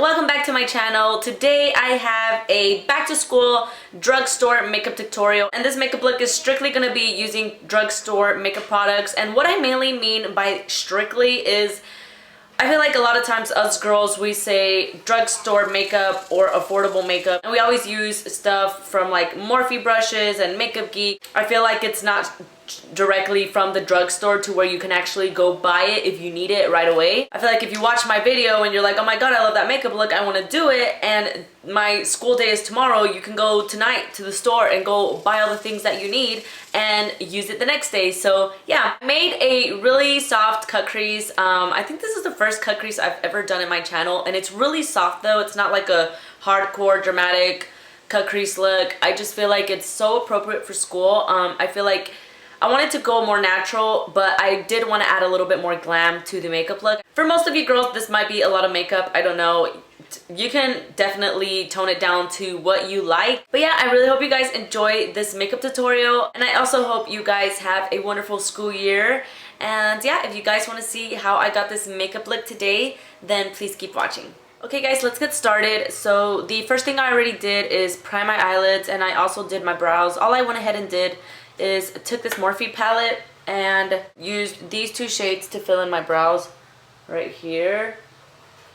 welcome back to my channel. Today I have a back to school drugstore makeup tutorial, and this makeup look is strictly going to be using drugstore makeup products. And what I mainly mean by strictly is I feel like a lot of times us girls, we say drugstore makeup or affordable makeup, and we always use stuff from like Morphe brushes and Makeup Geek. I feel like it's not directly from the drugstore to where you can actually go buy it if you need it right away. I feel like if you watch my video and you're like, oh my god, I love that makeup look, I want to do it, and my school day is tomorrow, you can go tonight to the store and go buy all the things that you need and use it the next day. So yeah, I made a really soft cut crease. I think this is the first cut crease I've ever done in my channel, and it's really soft though. It's not like a hardcore dramatic cut crease look. I just feel like it's so appropriate for school. I feel like I wanted to go more natural, but I did want to add a little bit more glam to the makeup look. For most of you girls, this might be a lot of makeup. I don't know. You can definitely tone it down to what you like. But yeah, I really hope you guys enjoy this makeup tutorial. And I also hope you guys have a wonderful school year. And yeah, if you guys want to see how I got this makeup look today, then please keep watching. Okay guys, let's get started. So the first thing I already did is prime my eyelids, and I also did my brows. All I went ahead and did is took this Morphe palette and used these two shades to fill in my brows right here.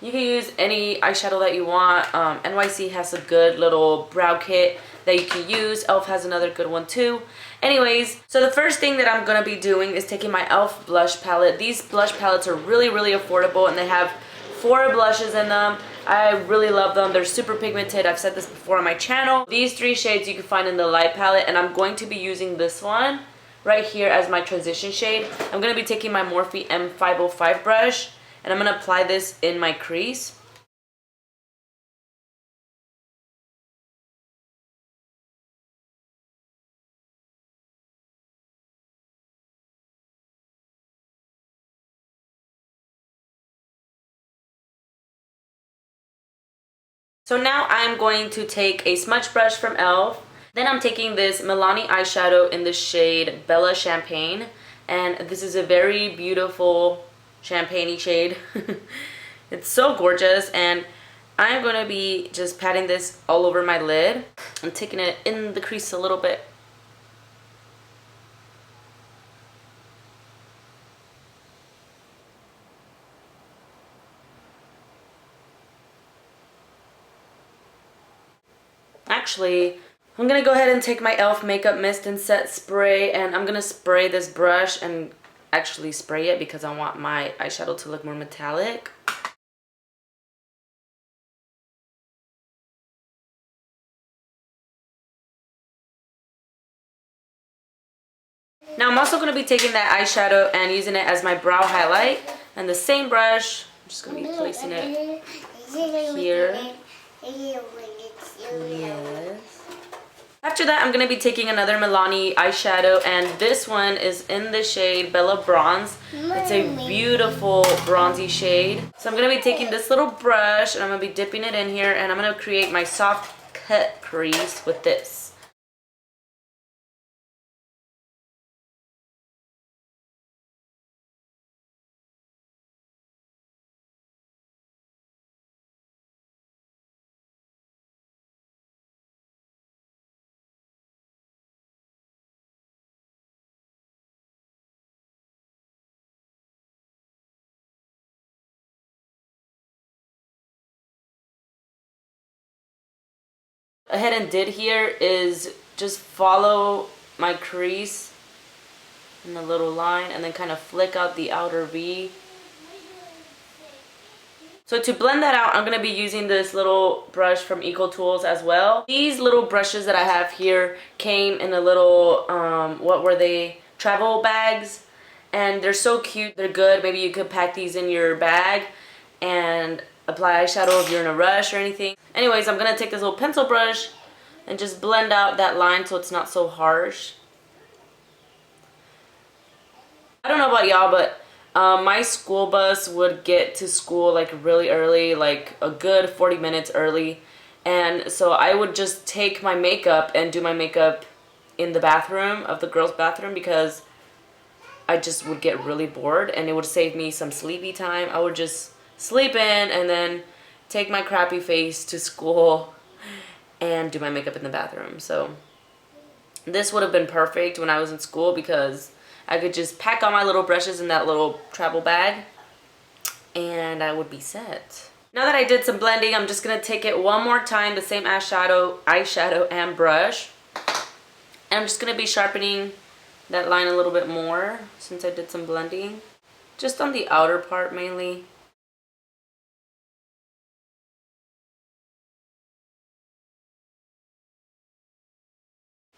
You can use any eyeshadow that you want. NYC has a good little brow kit that you can use. ELF has another good one too. Anyways, so the first thing that I'm gonna be doing is taking my ELF blush palette. These blush palettes are really affordable, and they have 4 blushes in them. I really love them. They're super pigmented. I've said this before on my channel. These 3 shades you can find in the light palette, and I'm going to be using this one right here as my transition shade. I'm going to be taking my Morphe M505 brush, and I'm going to apply this in my crease. So now I'm going to take a smudge brush from ELF. Then I'm taking this Milani eyeshadow in the shade Bella Champagne. And this is a very beautiful champagne-y shade. It's so gorgeous. And I'm going to be just patting this all over my lid. I'm taking it in the crease a little bit. Actually, I'm gonna go ahead and take my ELF Makeup Mist and Set Spray, and I'm gonna spray this brush and actually spray it because I want my eyeshadow to look more metallic. Now I'm also gonna be taking that eyeshadow and using it as my brow highlight, and the same brush, I'm just gonna be placing it here. Yes. After that, I'm going to be taking another Milani eyeshadow, and this one is in the shade Bella Bronze. It's a beautiful bronzy shade. So I'm going to be taking this little brush, and I'm going to be dipping it in here, and I'm going to create my soft cut crease with this. Ahead and did here is just follow my crease in a little line and then kind of flick out the outer V. So to blend that out, I'm going to be using this little brush from Eco Tools as well. These little brushes that I have here came in a little, what were they? Travel bags. And they're so cute. They're good. Maybe you could pack these in your bag and apply eyeshadow if you're in a rush or anything. Anyways, I'm going to take this little pencil brush and just blend out that line so it's not so harsh. I don't know about y'all, but my school bus would get to school like really early, like a good 40 minutes early. And so I would just take my makeup and do my makeup in the bathroom of the girls' bathroom because I just would get really bored, and it would save me some sleepy time. I would just sleep in and then take my crappy face to school and do my makeup in the bathroom. So this would have been perfect when I was in school because I could just pack all my little brushes in that little travel bag and I would be set. Now that I did some blending, I'm just going to take it one more time, the same eyeshadow and brush. And I'm just going to be sharpening that line a little bit more since I did some blending. Just on the outer part mainly.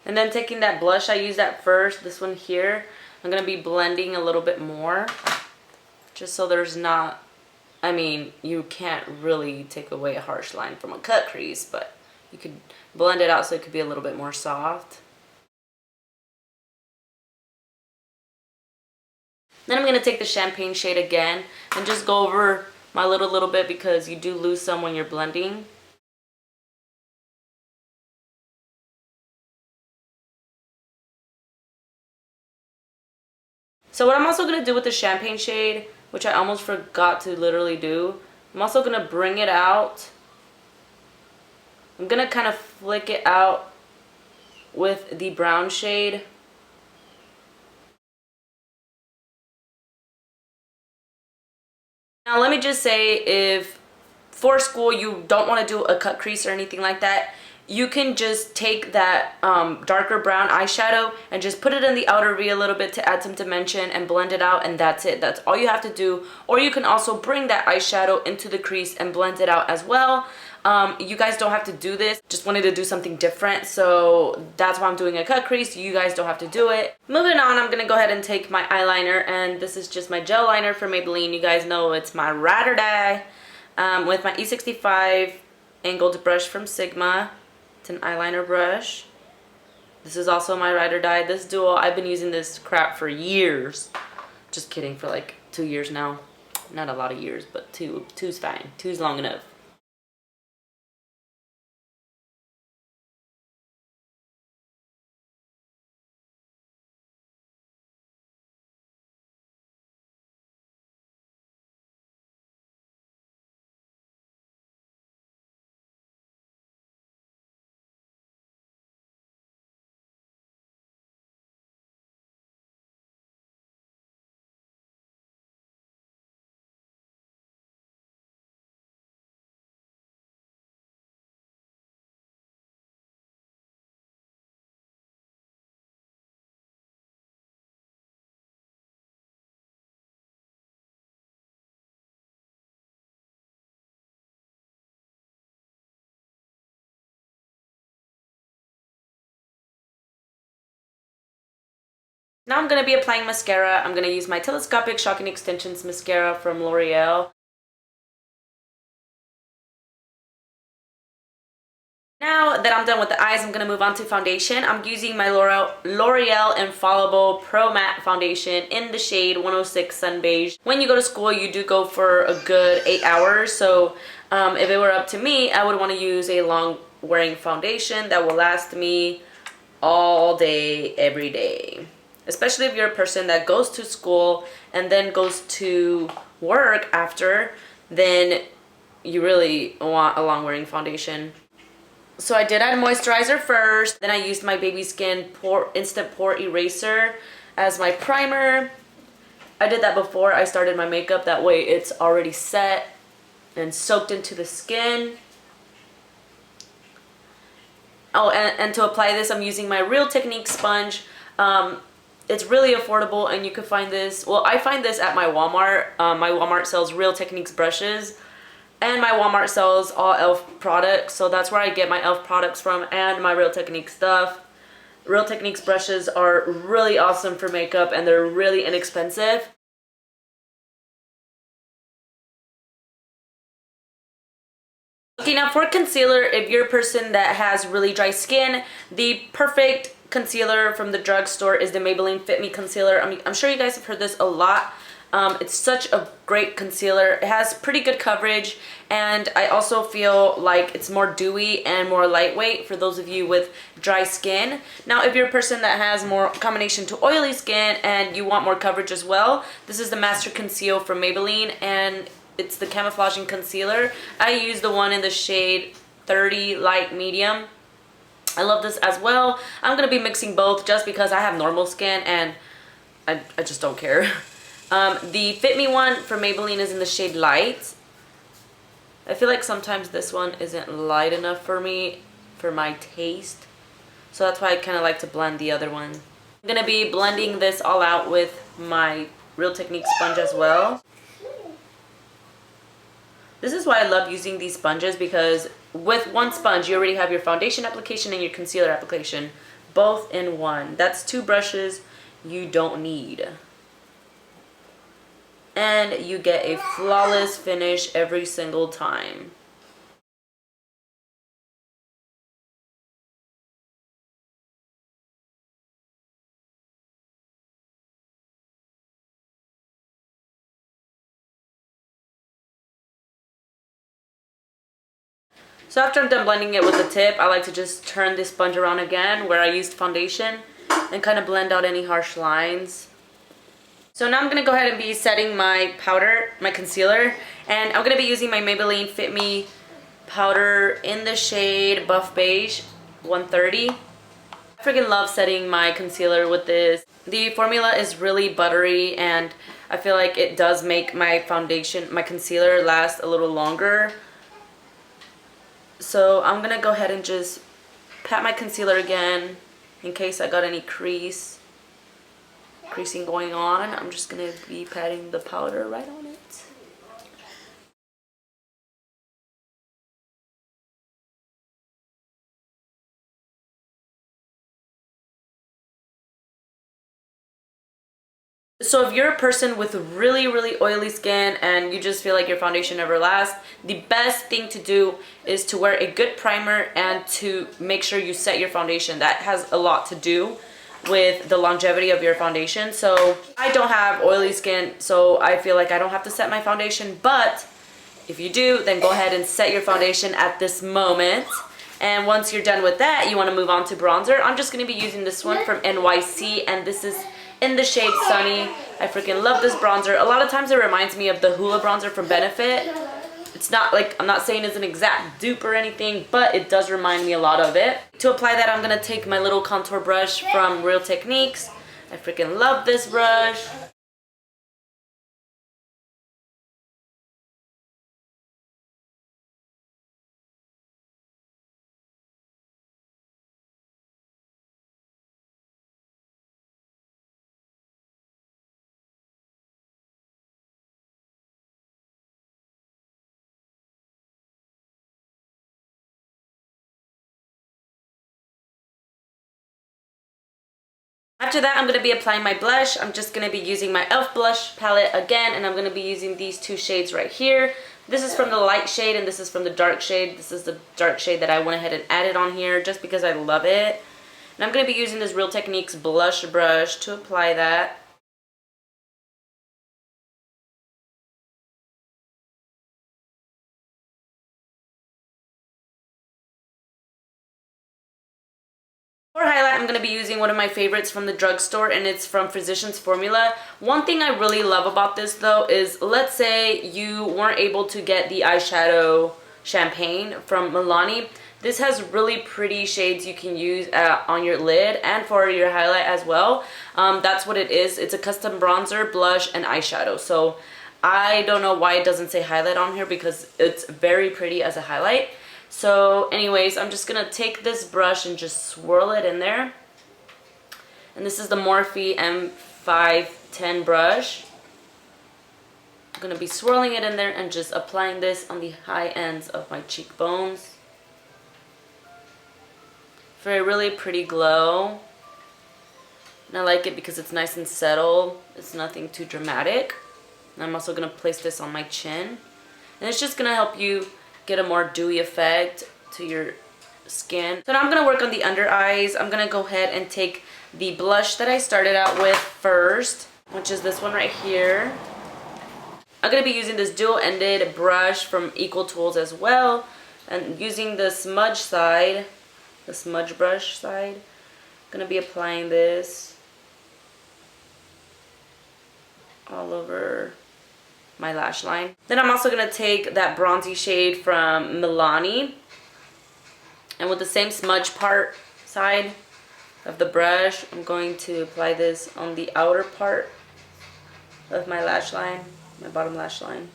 And then taking that blush I used at first, this one here, I'm going to be blending a little bit more. Just so there's not, I mean, you can't really take away a harsh line from a cut crease, but you could blend it out so it could be a little bit more soft. Then I'm going to take the champagne shade again and just go over my lid a little bit because you do lose some when you're blending. So what I'm also going to do with the champagne shade, which I almost forgot to literally do, I'm also going to bring it out. I'm going to kind of flick it out with the brown shade. Now let me just say, if for school you don't want to do a cut crease or anything like that, you can just take that darker brown eyeshadow and just put it in the outer V a little bit to add some dimension and blend it out, and that's it. That's all you have to do. Or you can also bring that eyeshadow into the crease and blend it out as well. You guys don't have to do this. Just wanted to do something different, so that's why I'm doing a cut crease. You guys don't have to do it. Moving on, I'm gonna go ahead and take my eyeliner, and this is just my gel liner from Maybelline. You guys know it's my ride or die with my E65 angled brush from Sigma. It's an eyeliner brush. This is also my ride or die. This duo, I've been using this crap for years. Just kidding, for like 2 years now. Not a lot of years, but two's fine. Two's long enough. Now I'm going to be applying mascara. I'm going to use my Telescopic Shocking Extensions mascara from L'Oreal. Now that I'm done with the eyes, I'm going to move on to foundation. I'm using my L'Oreal Infallible Pro Matte Foundation in the shade 106 Sun Beige. When you go to school, you do go for a good 8 hours. So if it were up to me, I would want to use a long wearing foundation that will last me all day, every day. Especially if you're a person that goes to school and then goes to work after, then you really want a long wearing foundation. So I did add moisturizer first, then I used my Baby Skin Instant Pore Eraser as my primer. I did that before I started my makeup, that way it's already set and soaked into the skin. Oh, and to apply this, I'm using my Real Technique sponge. It's really affordable, and you can find this, well, I find this at my Walmart. My Walmart sells Real Techniques brushes, and my Walmart sells all e.l.f. products, so that's where I get my e.l.f. products from and my Real Technique stuff. Real Techniques brushes are really awesome for makeup, and they're really inexpensive. Okay, now for concealer, if you're a person that has really dry skin, the perfect concealer from the drugstore is the Maybelline Fit Me concealer. I mean, I'm sure you guys have heard this a lot. It's such a great concealer. It has pretty good coverage, and I also feel like it's more dewy and more lightweight for those of you with dry skin. Now, if you're a person that has more combination to oily skin and you want more coverage as well, this is the Master Conceal from Maybelline, and It's the camouflaging concealer. I use the one in the shade 30 light medium. I love this as well. I'm gonna be mixing both just because I have normal skin and I just don't care. The Fit Me one from Maybelline is in the shade light. I feel like sometimes this one isn't light enough for me, for my taste. So that's why I kind of like to blend the other one. I'm gonna be blending this all out with my Real Technique sponge as well. This is why I love using these sponges, because with one sponge you already have your foundation application and your concealer application both in one. That's 2 brushes you don't need. And you get a flawless finish every single time. So after I'm done blending it with the tip, I like to just turn this sponge around again where I used foundation and kind of blend out any harsh lines. So now I'm going to go ahead and be setting my powder, my concealer, and I'm going to be using my Maybelline Fit Me powder in the shade Buff Beige 130. I freaking love setting my concealer with this. The formula is really buttery and I feel like it does make my foundation, my concealer last a little longer. So I'm gonna go ahead and just pat my concealer again in case I got any creasing going on. I'm just gonna be patting the powder right on it. So if you're a person with really oily skin and you just feel like your foundation never lasts, the best thing to do is to wear a good primer and to make sure you set your foundation. That has a lot to do with the longevity of your foundation. So I don't have oily skin, so I feel like I don't have to set my foundation, but if you do, then go ahead and set your foundation at this moment. And once you're done with that, you want to move on to bronzer. I'm just going to be using this one from NYC, and this is in the shade Sunny. I freaking love this bronzer. A lot of times it reminds me of the Hoola bronzer from Benefit. It's not like, I'm not saying it's an exact dupe or anything, but it does remind me a lot of it. To apply that, I'm going to take my little contour brush from Real Techniques. I freaking love this brush. After that, I'm going to be applying my blush. I'm just going to be using my e.l.f. blush palette again, and I'm going to be using these 2 shades right here. This is from the light shade, and this is from the dark shade. This is the dark shade that I went ahead and added on here just because I love it. And I'm going to be using this Real Techniques blush brush to apply that. For highlight, I'm going to be using one of my favorites from the drugstore, and it's from Physicians Formula. One thing I really love about this though is, let's say you weren't able to get the eyeshadow champagne from Milani. This has really pretty shades you can use on your lid and for your highlight as well. That's what it is. It's a custom bronzer, blush, and eyeshadow. So I don't know why it doesn't say highlight on here, because it's very pretty as a highlight. So anyways, I'm just going to take this brush and just swirl it in there. And this is the Morphe M510 brush. I'm going to be swirling it in there and just applying this on the high ends of my cheekbones for a really pretty glow. And I like it because it's nice and settled. It's nothing too dramatic. And I'm also going to place this on my chin. And it's just going to help you get a more dewy effect to your skin. So now I'm going to work on the under eyes. I'm going to go ahead and take the blush that I started out with first, which is this one right here. I'm going to be using this dual-ended brush from Equal Tools as well, and using the smudge side, the smudge brush side. I'm going to be applying this all over my lash line. Then I'm also going to take that bronzy shade from Milani, and with the same smudge part side of the brush, I'm going to apply this on the outer part of my lash line, my bottom lash line.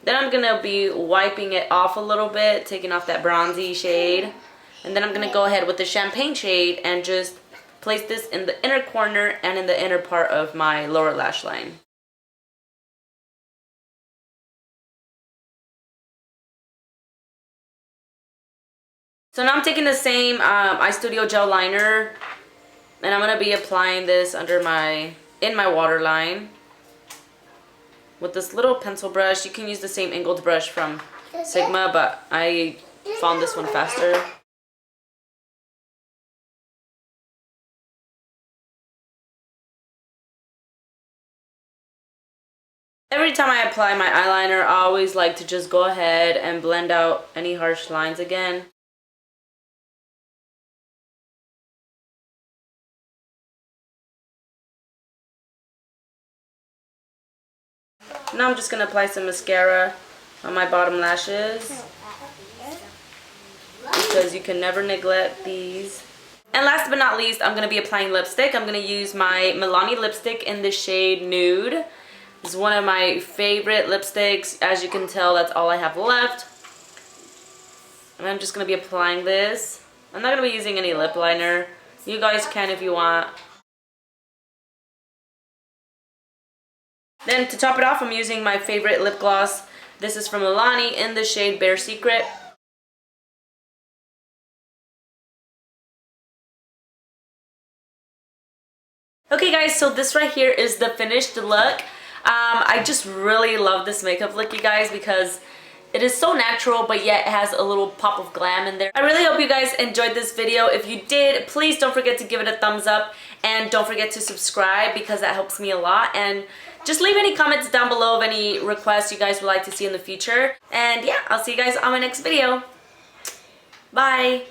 Then I'm going to be wiping it off a little bit, taking off that bronzy shade. And then I'm going to go ahead with the champagne shade and just place this in the inner corner and in the inner part of my lower lash line. So now I'm taking the same iStudio gel liner, and I'm going to be applying this in my waterline with this little pencil brush. You can use the same angled brush from Sigma, but I found this one faster. Every time I apply my eyeliner, I always like to just go ahead and blend out any harsh lines again. Now I'm just going to apply some mascara on my bottom lashes, because you can never neglect these. And last but not least, I'm going to be applying lipstick. I'm going to use my Milani lipstick in the shade Nude. This is one of my favorite lipsticks. As you can tell, that's all I have left. And I'm just going to be applying this. I'm not going to be using any lip liner. You guys can if you want. Then to top it off, I'm using my favorite lip gloss. This is from Milani in the shade Bare Secret. Okay guys, so this right here is the finished look. I just really love this makeup look, you guys, because it is so natural, but yet it has a little pop of glam in there. I really hope you guys enjoyed this video. If you did, please don't forget to give it a thumbs up, and don't forget to subscribe, because that helps me a lot. And just leave any comments down below of any requests you guys would like to see in the future. And yeah, I'll see you guys on my next video. Bye!